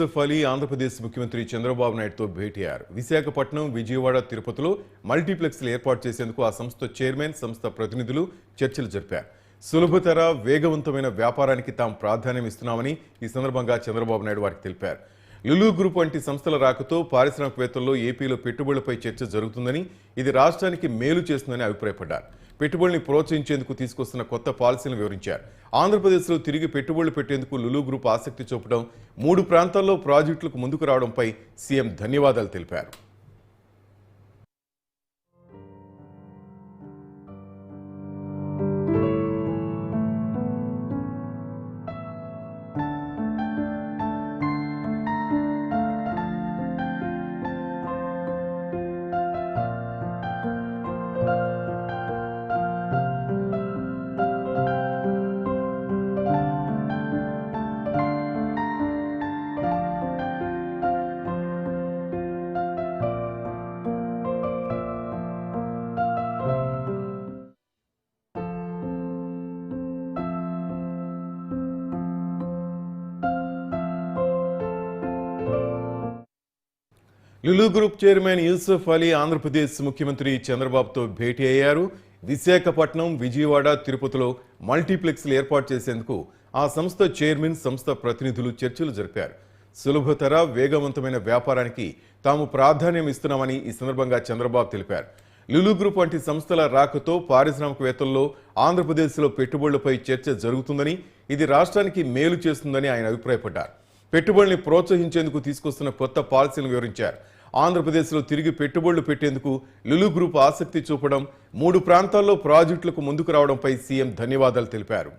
యూసుఫ్ అలీ ఆంధ్రప్రదేశ్ ముఖ్యమంత్రి చంద్రబాబు నాయుడుతో భేటీ అయ్యారు. విశాఖపట్నం, విజయవాడ, తిరుపతిలో మల్టీప్లెక్స్లు ఏర్పాటు చేసేందుకు ఆ సంస్థ చైర్మన్, సంస్థ ప్రతినిధులు చర్చలు జరిపారు. సులభతర, వేగవంతమైన వ్యాపారానికి తాము ప్రాధాన్యం ఇస్తున్నామని ఈ సందర్భంగా చంద్రబాబు నాయుడు వారికి తెలిపారు. లులు గ్రూప్ వంటి సంస్థల రాకతో పారిశ్రామికవేత్తల్లో ఏపీలో పెట్టుబడులపై చర్చ జరుగుతుందని, ఇది రాష్ట్రానికి మేలు చేస్తుందని అభిప్రాయపడ్డారు. పెట్టుబడుల్ని ప్రోత్సహించేందుకు తీసుకొస్తున్న కొత్త పాలసీలను వివరించారు. ఆంధ్రప్రదేశ్లో తిరిగి పెట్టుబడులు పెట్టేందుకు లులు గ్రూప్ ఆసక్తి చూపడం, 3 ప్రాంతాల్లో ప్రాజెక్టులకు ముందుకు రావడంపై సీఎం ధన్యవాదాలు తెలిపారు. లులు గ్రూప్ చైర్మన్ యూసుఫ్ అలీ ఆంధ్రప్రదేశ్ ముఖ్యమంత్రి చంద్రబాబుతో భేటీ అయ్యారు. విశాఖపట్నం, విజయవాడ, తిరుపతిలో మల్టీప్లెక్స్లు ఏర్పాటు చేసేందుకు ఆ సంస్థ చైర్మన్, సంస్థ ప్రతినిధులు చర్చలు జరిపారు. సులభతర, వేగవంతమైన వ్యాపారానికి తాము ప్రాధాన్యం ఇస్తున్నామని ఈ సందర్భంగా చంద్రబాబు తెలిపారు. లులు గ్రూప్ వంటి సంస్థల రాకతో పారిశ్రామికవేత్తల్లో ఆంధ్రప్రదేశ్లో పెట్టుబడులపై చర్చ జరుగుతుందని, ఇది రాష్ట్రానికి మేలు చేస్తుందని ఆయన అభిప్రాయపడ్డారు. పెట్టుబడుల్ని ప్రోత్సహించేందుకు తీసుకొస్తున్న కొత్త పాలసీలను వివరించారు. ఆంధ్రప్రదేశ్లో తిరిగి పెట్టుబడులు పెట్టేందుకు లులు గ్రూప్ ఆసక్తి చూపడం, 3 ప్రాంతాల్లో ప్రాజెక్టులకు ముందుకు రావడంపై సీఎం ధన్యవాదాలు తెలిపారు.